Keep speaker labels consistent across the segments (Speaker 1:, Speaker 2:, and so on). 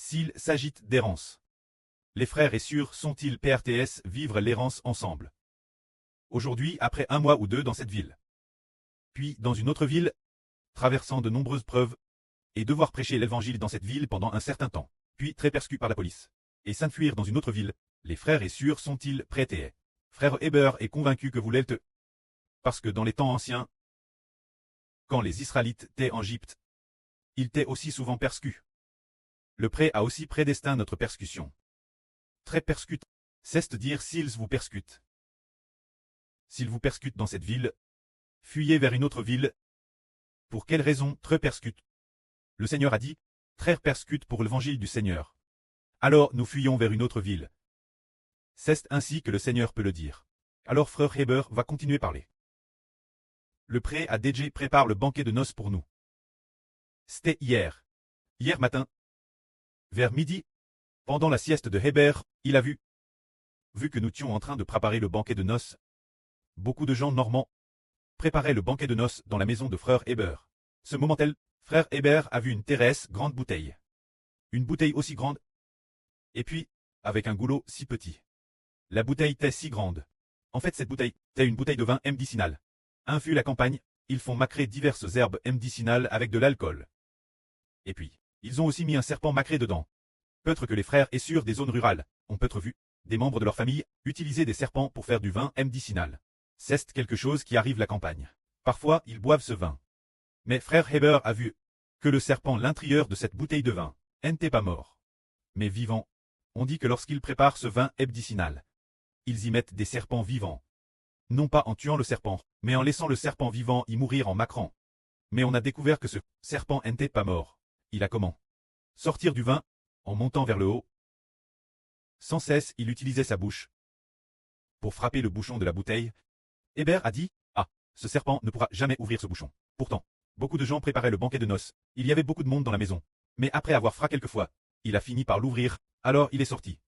Speaker 1: s'il s'agit d'errance. Les frères et sœurs sont-ils prts vivre l'errance ensemble? Aujourd'hui, après 1 mois ou 2 dans cette ville. Puis dans une autre ville, traversant de nombreuses preuves, et devoir prêcher l'évangile dans cette ville pendant un certain temps, puis très persécutés par la police, et s'enfuir dans une autre ville, les frères et sœurs sont-ils prêts? Frère Héber est convaincu que vous l'êtes, parce que dans les temps anciens, quand les Israélites étaient en Égypte, ils étaient aussi souvent persécutés. Le prêt a aussi prédestiné notre persécution. Très persécute, c'est-à-dire s'ils vous persécutent. S'ils vous persécutent dans cette ville, fuyez vers une autre ville. Pour quelle raison très persécute? Le Seigneur a dit, très persécute pour l'évangile du Seigneur. Alors nous fuyons vers une autre ville. C'est ainsi que le Seigneur peut le dire. Alors frère Héber va continuer à parler. Le prêt à DJ prépare le banquet de noces pour nous. C'était hier. Hier matin. Vers midi. Pendant la sieste de Héber, il a vu que nous étions en train de préparer le banquet de noces. Beaucoup de gens normands préparaient le banquet de noces dans la maison de frère Héber. Ce moment-là, frère Héber a vu une Thérèse grande bouteille. Une bouteille aussi grande. Et puis, avec un goulot si petit. La bouteille était si grande. En fait, cette bouteille était une bouteille de vin médicinal. Un fut la campagne, ils font macrer diverses herbes médicinales avec de l'alcool. Et puis, ils ont aussi mis un serpent macré dedans. Peut-être que les frères et sœurs des zones rurales ont peut-être vu des membres de leur famille utiliser des serpents pour faire du vin médicinal. C'est quelque chose qui arrive à la campagne. Parfois, ils boivent ce vin. Mais frère Héber a vu que le serpent l'intérieur de cette bouteille de vin n'était pas mort, mais vivant. On dit que lorsqu'ils préparent ce vin médicinal, ils y mettent des serpents vivants. Non pas en tuant le serpent, mais en laissant le serpent vivant y mourir en macrant. Mais on a découvert que ce serpent n'était pas mort. Il a comment? Sortir du vin, en montant vers le haut. Sans cesse, il utilisait sa bouche pour frapper le bouchon de la bouteille. Héber a dit, ah, ce serpent ne pourra jamais ouvrir ce bouchon. Pourtant, beaucoup de gens préparaient le banquet de noces. Il y avait beaucoup de monde dans la maison. Mais après avoir frappé quelques fois, il a fini par l'ouvrir, alors il est sorti.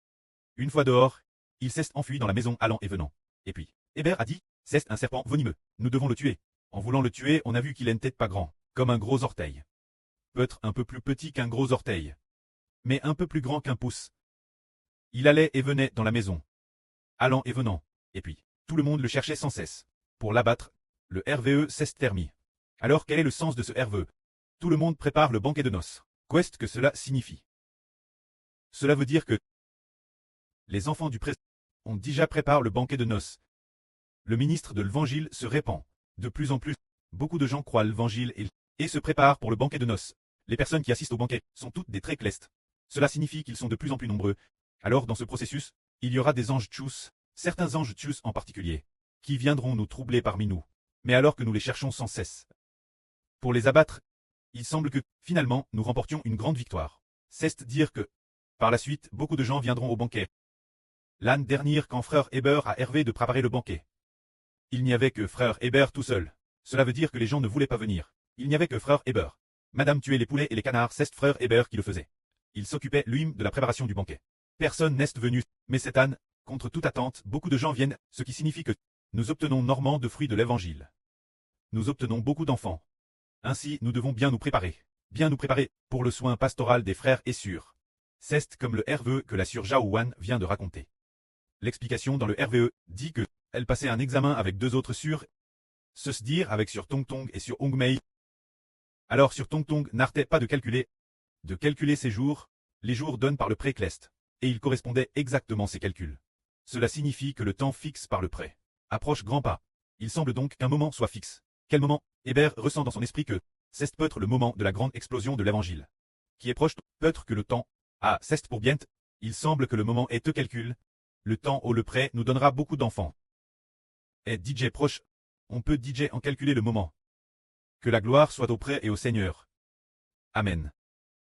Speaker 1: Une fois dehors, il s'est enfui dans la maison allant et venant. Et puis, Héber a dit, c'est un serpent venimeux, nous devons le tuer. En voulant le tuer, on a vu qu'il n'était pas grand, comme un gros orteil. Peut-être un peu plus petit qu'un gros orteil. Mais un peu plus grand qu'un pouce. Il allait et venait dans la maison. Allant et venant. Et puis, tout le monde le cherchait sans cesse. Pour l'abattre, le RVE s'est terminé. Alors quel est le sens de ce RVE? Tout le monde prépare le banquet de noces. Qu'est-ce que cela signifie? Cela veut dire que les enfants du présent ont déjà préparé le banquet de noces. Le ministre de l'Évangile se répand. De plus en plus, beaucoup de gens croient l'Évangile et se préparent pour le banquet de noces. Les personnes qui assistent au banquet sont toutes des très clestes. Cela signifie qu'ils sont de plus en plus nombreux. Alors dans ce processus, il y aura des anges tchous, certains anges tchous en particulier, qui viendront nous troubler parmi nous. Mais alors que nous les cherchons sans cesse pour les abattre, il semble que, finalement, nous remportions une grande victoire. C'est-à-dire que, par la suite, beaucoup de gens viendront au banquet. L'année dernière, quand frère Héber a Hervé de préparer le banquet, il n'y avait que frère Héber tout seul. Cela veut dire que les gens ne voulaient pas venir. Il n'y avait que frère Héber. Madame tuait les poulets et les canards, c'est frère Héber qui le faisait. Il s'occupait, lui, de la préparation du banquet. Personne n'est venu, mais cette année, contre toute attente, beaucoup de gens viennent, ce qui signifie que nous obtenons normand de fruits de l'Évangile. Nous obtenons beaucoup d'enfants. Ainsi, nous devons bien nous préparer pour le soin pastoral des frères et sœurs. C'est comme le RVE que la sœur Jaouan vient de raconter. L'explication dans le RVE dit que elle passait un examen avec 2 autres sœurs, se dire avec sur Tong Tong et sur Ongmei. Alors sur Tong Tong n'arrêtait pas de calculer ses jours, les jours donnés par le pré-cleste, et il correspondait exactement ces calculs. Cela signifie que le temps fixe par le pré approche grand pas. Il semble donc qu'un moment soit fixe. Quel moment? Héber ressent dans son esprit que c'est peut-être le moment de la grande explosion de l'Évangile, qui est proche, peut-être que le temps, c'est pour bien, il semble que le moment est calcul, le temps au le prêt nous donnera beaucoup d'enfants. Et DJ proche, on peut DJ en calculer le moment. Que la gloire soit au prêt et au Seigneur. Amen.